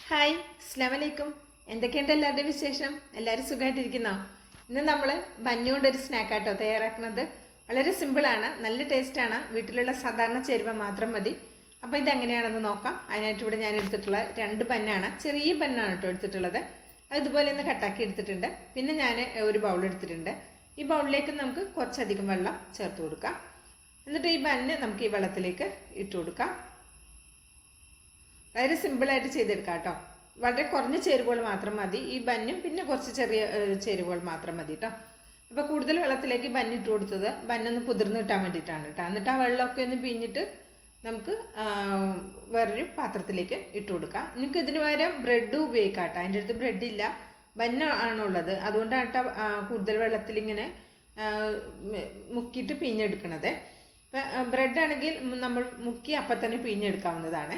Hi, അസ്സലാമു അലൈക്കും. എന്തൊക്കെയുണ്ട് എല്ലാവരുടെയും വിശേഷം? എല്ലാവരും സുഖമായിട്ടിരിക്കുന്നോ? ഇന്ന് നമ്മൾ ബന്നുകൊണ്ടൊരു സ്നാക്കാട്ടോ തയ്യാറാക്കുന്നത്. വളരെ സിമ്പിളാണ്, നല്ല ടേസ്റ്റാണ്. വീട്ടിലുള്ള സാധാരണ ചേരുവ മാത്രം മതി. അപ്പോൾ ഇതെങ്ങനെയാണെന്ന് നോക്കാം. അതിനായിട്ട് ഇവിടെ ഞാൻ എടുത്തിട്ടുള്ള 2 ബന്നാണ്, ചെറിയ ബന്നാണ് കേട്ടോ എടുത്തിട്ടുള്ളത്. അതുപോലെ ഒന്ന് കട്ടാക്കി എടുത്തിട്ടുണ്ട്. പിന്നെ ഞാൻ ഒരു ബൗൾ എടുത്തിട്ടുണ്ട്. ഈ ബൗളിലേക്ക് നമുക്ക് കുറച്ചധികം വെള്ളം ചേർത്ത് കൊടുക്കാം. എന്നിട്ട് ഈ ബന്ന് നമുക്ക് ഈ വെള്ളത്തിലേക്ക് ഇട്ട് കൊടുക്കാം. വളരെ സിമ്പിളായിട്ട് ചെയ്തെടുക്കാം കേട്ടോ. വളരെ കുറഞ്ഞ ചേരുവകൾ മാത്രം മതി. ഈ ബന്നും പിന്നെ കുറച്ച് ചെറിയ ചേരുവകൾ മാത്രം മതി കേട്ടോ. അപ്പോൾ കൂടുതൽ വെള്ളത്തിലേക്ക് ബന്ന് ഇട്ട് കൊടുത്തത് ബന്നൊന്ന് കുതിർന്ന് കിട്ടാൻ വേണ്ടിയിട്ടാണ് കേട്ടോ. എന്നിട്ട് ആ വെള്ളമൊക്കെ ഒന്ന് പിഴിഞ്ഞിട്ട് നമുക്ക് വേറൊരു പാത്രത്തിലേക്ക് ഇട്ട് കൊടുക്കാം. നിങ്ങൾക്ക് ഇതിന് പകരം ബ്രെഡ് ഉപയോഗിക്കാം കേട്ടോ. അതിൻ്റെ അടുത്ത് ബ്രെഡില്ല, ബന്ന ആണുള്ളത്. അതുകൊണ്ടാണ് കേട്ടോ കൂടുതൽ വെള്ളത്തിലിങ്ങനെ മുക്കിയിട്ട് പിഴിഞ്ഞെടുക്കണത്. ഇപ്പം ബ്രെഡാണെങ്കിൽ നമ്മൾ മുക്കി അപ്പം തന്നെ പിഴിഞ്ഞെടുക്കാവുന്നതാണ്.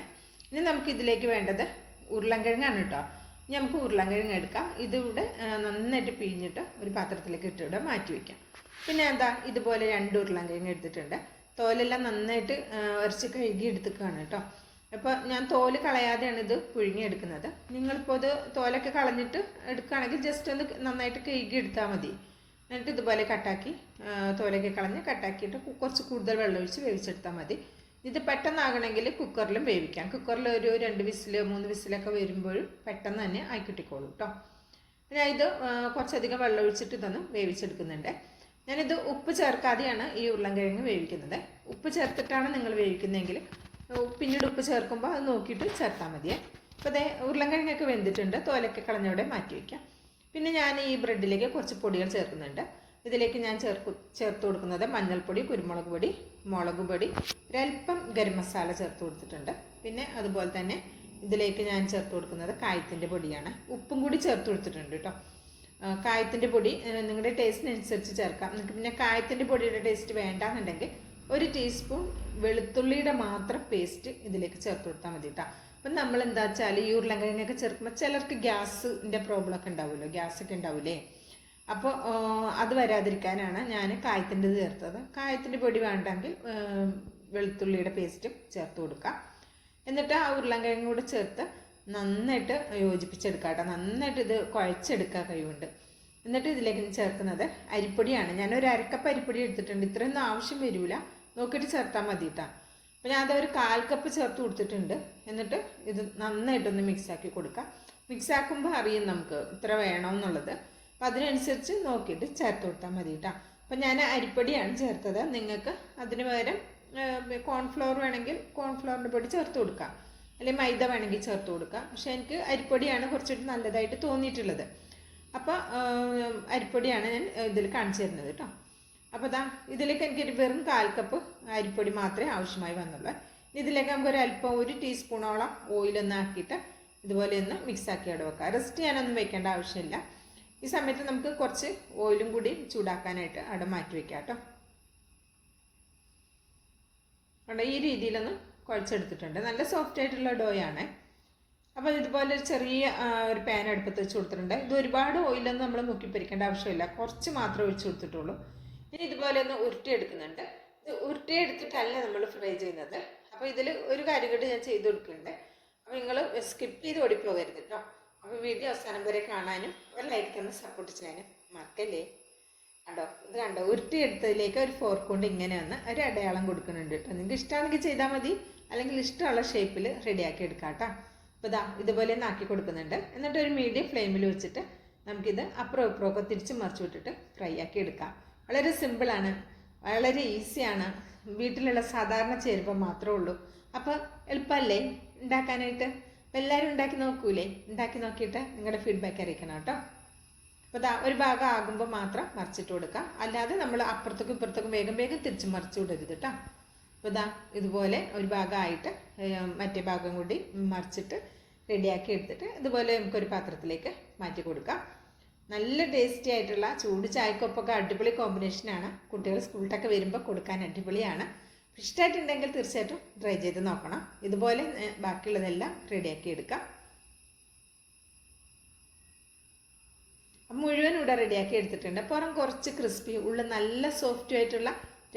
ഇനി നമുക്ക് ഇതിലേക്ക് വേണ്ടത് ഉരുളൻകിഴങ്ങാണ് കേട്ടോ. ഇനി നമുക്ക് ഉരുളൻകിഴങ്ങ് എടുക്കാം. ഇതിവിടെ നന്നായിട്ട് പിഴിഞ്ഞിട്ട് ഒരു പാത്രത്തിലേക്ക് ഇട്ടിവിടെ മാറ്റി വയ്ക്കാം. പിന്നെ എന്താ, ഇതുപോലെ 2 ഉരുളൻകിഴങ്ങ് എടുത്തിട്ടുണ്ട്. തോലെല്ലാം നന്നായിട്ട് ഉരച്ച് കഴുകി എടുത്തിക്കാണ് കേട്ടോ. അപ്പോൾ ഞാൻ തോല് കളയാതെയാണ് ഇത് പുഴുങ്ങിയെടുക്കുന്നത്. നിങ്ങളിപ്പോൾ ഇത് തോലൊക്കെ കളഞ്ഞിട്ട് എടുക്കുകയാണെങ്കിൽ ജസ്റ്റ് ഒന്ന് നന്നായിട്ട് കഴുകി എടുത്താൽ മതി. എന്നിട്ട് ഇതുപോലെ കട്ടാക്കി തോലൊക്കെ കളഞ്ഞ് കട്ടാക്കിയിട്ട് കുറച്ച് കൂടുതൽ വെള്ളം ഒഴിച്ച് വേവിച്ചെടുത്താൽ മതി. ഇത് പെട്ടെന്നാകണമെങ്കിൽ കുക്കറിലും വേവിക്കാം. കുക്കറിൽ ഒരു 2 വിസിൽ 3 വിസിലൊക്കെ വരുമ്പോഴും പെട്ടെന്ന് തന്നെ ആയി കിട്ടിക്കോളും കേട്ടോ. ഞാൻ ഇത് കുറച്ചധികം വെള്ളം ഒഴിച്ചിട്ട് ഇതൊന്ന് വേവിച്ചെടുക്കുന്നുണ്ട്. ഞാനിത് ഉപ്പ് ചേർക്കാതെയാണ് ഈ ഉരുളൻകിഴങ്ങ് വേവിക്കുന്നത്. ഉപ്പ് ചേർത്തിട്ടാണ് നിങ്ങൾ വേവിക്കുന്നതെങ്കിൽ പിന്നീട് ഉപ്പ് ചേർക്കുമ്പോൾ അത് നോക്കിയിട്ട് ചേർത്താൽ മതിയേ. അപ്പോൾ അതേ ഉരുളൻകിഴങ്ങൊക്കെ വെന്തിട്ടുണ്ട്. തോലൊക്കെ കളഞ്ഞവിടെ മാറ്റി വയ്ക്കാം. പിന്നെ ഞാൻ ഈ ബ്രെഡിലേക്ക് കുറച്ച് പൊടികൾ ചേർക്കുന്നുണ്ട്. ഇതിലേക്ക് ഞാൻ ചേർത്ത് കൊടുക്കുന്നത് മഞ്ഞൾപ്പൊടി, കുരുമുളക് പൊടി, മുളക് പൊടി, ഒരൽപ്പം ഗരം മസാല ചേർത്ത് കൊടുത്തിട്ടുണ്ട്. പിന്നെ അതുപോലെ തന്നെ ഇതിലേക്ക് ഞാൻ ചേർത്ത് കൊടുക്കുന്നത് കായത്തിൻ്റെ പൊടിയാണ്. ഉപ്പും കൂടി ചേർത്ത് കൊടുത്തിട്ടുണ്ട് കേട്ടോ. കായത്തിൻ്റെ പൊടി നിങ്ങളുടെ ടേസ്റ്റിനനുസരിച്ച് ചേർക്കാം. നിങ്ങൾക്ക് പിന്നെ കായത്തിൻ്റെ പൊടിയുടെ ടേസ്റ്റ് വേണ്ടാന്നുണ്ടെങ്കിൽ 1 ടീസ്പൂൺ വെളുത്തുള്ളിയുടെ മാത്രം പേസ്റ്റ് ഇതിലേക്ക് ചേർത്ത് കൊടുത്താൽ മതി കേട്ടോ. അപ്പം നമ്മൾ എന്താ വെച്ചാൽ ഈ ഉരുളൻകിഴങ്ങൊക്കെ ചേർക്കുമ്പോൾ ചിലർക്ക് ഗ്യാസിൻ്റെ പ്രോബ്ലമൊക്കെ ഉണ്ടാവുമല്ലോ, ഗ്യാസൊക്കെ ഉണ്ടാവില്ലേ. അപ്പോൾ അത് വരാതിരിക്കാനാണ് ഞാൻ കായത്തിൻ്റെ ചേർത്തത്. കായത്തിൻ്റെ പൊടി വേണ്ടെങ്കിൽ വെളുത്തുള്ളിയുടെ പേസ്റ്റും ചേർത്ത് കൊടുക്കാം. എന്നിട്ട് ആ ഉരുളൻകിഴങ്ങ് കൂടെ ചേർത്ത് നന്നായിട്ട് യോജിപ്പിച്ചെടുക്കാം കേട്ടോ. നന്നായിട്ട് ഇത് കുഴച്ചെടുക്കുക കഴിവുണ്ട്. എന്നിട്ട് ഇതിലേക്ക് ചേർക്കുന്നത് അരിപ്പൊടിയാണ്. ഞാനൊരു 1/2 കപ്പ് അരിപ്പൊടി എടുത്തിട്ടുണ്ട്. ഇത്രയൊന്നും ആവശ്യം വരില്ല, നോക്കിയിട്ട് ചേർത്താൽ മതി കേട്ടോ. അപ്പോൾ ഞാൻ അതൊരു 1/4 കപ്പ് ചേർത്ത് കൊടുത്തിട്ടുണ്ട്. എന്നിട്ട് ഇത് നന്നായിട്ടൊന്ന് മിക്സാക്കി കൊടുക്കാം. മിക്സാക്കുമ്പോൾ അറിയും നമുക്ക് ഇത്ര വേണമെന്നുള്ളത്. അപ്പോൾ അതിനനുസരിച്ച് നോക്കിയിട്ട് ചേർത്ത് കൊടുത്താൽ മതി കേട്ടോ. അപ്പം ഞാൻ അരിപ്പൊടിയാണ് ചേർത്തത്. നിങ്ങൾക്ക് അതിന് പകരം കോൺഫ്ലവർ വേണമെങ്കിൽ കോൺഫ്ലവറിൻ്റെ പൊടി ചേർത്ത് കൊടുക്കാം, അല്ലെങ്കിൽ മൈദ വേണമെങ്കിൽ ചേർത്ത് കൊടുക്കാം. പക്ഷേ എനിക്ക് അരിപ്പൊടിയാണ് കുറച്ചുകൂടി നല്ലതായിട്ട് തോന്നിയിട്ടുള്ളത്. അപ്പോൾ അരിപ്പൊടിയാണ് ഞാൻ ഇതിൽ കാണിച്ചു തരുന്നത് കേട്ടോ. അപ്പോൾ ഇതിലേക്ക് എനിക്കൊരു വെറും 1/4 കപ്പ് അരിപ്പൊടി മാത്രമേ ആവശ്യമായി വന്നുള്ളൂ. ഇതിലേക്ക് നമുക്കൊരു അല്പം 1 ടീസ്പൂണോളം ഓയിലൊന്ന് ആക്കിയിട്ട് ഇതുപോലെ ഒന്ന് മിക്സാക്കി അവിടെ വെക്കാം. റെസ്റ്റ് ചെയ്യാനൊന്നും വെക്കേണ്ട ആവശ്യമില്ല. ഈ സമയത്ത് നമുക്ക് കുറച്ച് ഓയിലും കൂടി ചൂടാക്കാനായിട്ട് അവിടെ മാറ്റി വയ്ക്കാം കേട്ടോ. അവിടെ ഈ രീതിയിലൊന്ന് കുഴച്ചെടുത്തിട്ടുണ്ട്. നല്ല സോഫ്റ്റ് ആയിട്ടുള്ള ഡോയാണ്. അപ്പോൾ ഇതുപോലെ ഒരു ചെറിയ ഒരു പാൻ അടുപ്പത്ത് വെച്ച് കൊടുത്തിട്ടുണ്ട്. ഇത് ഒരുപാട് ഓയിലൊന്നും നമ്മൾ മുക്കിപ്പൊരിക്കേണ്ട ആവശ്യമില്ല, കുറച്ച് മാത്രമേ ഒഴിച്ച് കൊടുത്തിട്ടുള്ളൂ. ഇനി ഇതുപോലെ ഒന്ന് ഉരുട്ടിയെടുക്കുന്നുണ്ട്. ഇത് ഉരുട്ടിയെടുത്തിട്ടല്ല നമ്മൾ ഫ്രൈ ചെയ്യുന്നത്. അപ്പോൾ ഇതിൽ ഒരു കാര്യം കൂടി ഞാൻ ചെയ്ത് കൊടുക്കുന്നുണ്ട്. അപ്പോൾ നിങ്ങൾ സ്കിപ്പ് ചെയ്ത് ഓടിപ്പോകരുത് കേട്ടോ. അപ്പോൾ വീഡിയോ അവസാനം വരെ കാണാനും ഒരു ലൈക്ക് തന്ന് സപ്പോർട്ട് ചെയ്യാനും മറക്കല്ലേ. കണ്ടോ, ഇത് കണ്ടോ, ഉരുട്ടിയെടുത്തതിലേക്ക് ഒരു ഫോർക്ക് കൊണ്ട് ഇങ്ങനെ വന്ന് ഒരു അടയാളം കൊടുക്കുന്നുണ്ട് കേട്ടോ. നിങ്ങൾക്ക് ഇഷ്ടമാണെങ്കിൽ ചെയ്താൽ മതി, അല്ലെങ്കിൽ ഇഷ്ടമുള്ള ഷേപ്പിൽ റെഡിയാക്കി എടുക്കാം കേട്ടോ. അപ്പോൾ ഇതുപോലെ നാക്കി കൊടുക്കുന്നുണ്ട്. എന്നിട്ട് ഒരു മീഡിയം ഫ്ലെയിമിൽ വെച്ചിട്ട് നമുക്കിത് അപ്പുറം ഇപ്പുറമൊക്കെ തിരിച്ച് മറിച്ച് വിട്ടിട്ട് ഫ്രൈ ആക്കി എടുക്കാം. വളരെ സിമ്പിളാണ്, വളരെ ഈസിയാണ്. വീട്ടിലുള്ള സാധാരണ ചേരുവ മാത്രമേ ഉള്ളൂ. അപ്പോൾ എളുപ്പമല്ലേ ഉണ്ടാക്കാനായിട്ട്. അപ്പോൾ എല്ലാവരും ഉണ്ടാക്കി നോക്കൂലേ? ഉണ്ടാക്കി നോക്കിയിട്ട് നിങ്ങളുടെ ഫീഡ്ബാക്ക് അറിയിക്കണം കേട്ടോ. അപ്പോൾ ഒരു ഭാഗം ആകുമ്പോൾ മാത്രം മറിച്ചിട്ട് കൊടുക്കാം, അല്ലാതെ നമ്മൾ അപ്പുറത്തേക്കും ഇപ്പുറത്തേക്കും വേഗം വേഗം തിരിച്ച് മറിച്ച് വിടരുത് കേട്ടോ. അപ്പോൾ ഇതുപോലെ ഒരു ഭാഗമായിട്ട് മറ്റേ ഭാഗം കൂടി മറിച്ചിട്ട് റെഡിയാക്കി എടുത്തിട്ട് ഇതുപോലെ നമുക്കൊരു പാത്രത്തിലേക്ക് മാറ്റി കൊടുക്കാം. നല്ല ടേസ്റ്റി ആയിട്ടുള്ള ചൂട് ചായക്കൊപ്പൊക്കെ അടിപൊളി കോമ്പിനേഷനാണ്. കുട്ടികൾ സ്കൂളിലൊക്കെ വരുമ്പോൾ കൊടുക്കാൻ അടിപൊളിയാണ്. ഇഷ്ടമായിട്ടുണ്ടെങ്കിൽ തീർച്ചയായിട്ടും ട്രൈ ചെയ്ത് നോക്കണം. ഇതുപോലെ ബാക്കിയുള്ളതെല്ലാം റെഡിയാക്കി എടുക്കാം. മുഴുവൻ ഇവിടെ റെഡിയാക്കി എടുത്തിട്ടുണ്ട്. പുറം കുറച്ച് ക്രിസ്പി, ഉള്ളിൽ നല്ല സോഫ്റ്റ് ആയിട്ടുള്ള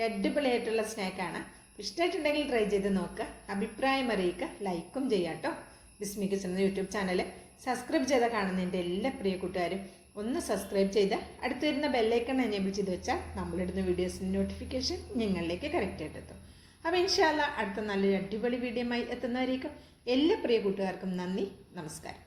അടിപൊളിയായിട്ടുള്ള സ്നാക്കാണ്. ഇഷ്ടമായിട്ടുണ്ടെങ്കിൽ ട്രൈ ചെയ്ത് നോക്കുക. അഭിപ്രായം അറിയിക്കുക, ലൈക്കും ചെയ്യാം കേട്ടോ. ബിസ്മി കിച്ചൺ എന്ന യൂട്യൂബ് ചാനൽ സബ്സ്ക്രൈബ് ചെയ്ത കാണുന്ന എൻ്റെ എല്ലാ പ്രിയ കൂട്ടുകാരും ഒന്ന് സബ്സ്ക്രൈബ് ചെയ്ത് അടുത്ത് വരുന്ന ബെല്ലൈക്കൺ എനേബിൾ ചെയ്ത് വെച്ചാൽ നമ്മളിടുന്ന വീഡിയോസിൻ്റെ നോട്ടിഫിക്കേഷൻ നിങ്ങളിലേക്ക് കറക്റ്റായിട്ട് എത്തും. അപ്പോൾ ഇൻഷാ അല്ലാഹ് അടുത്ത നല്ലൊരു അടിപൊളി വീഡിയോയുമായി എത്തുന്നവരേക്കും എല്ലാ പ്രിയ കൂട്ടുകാർക്കും നന്ദി, നമസ്കാരം.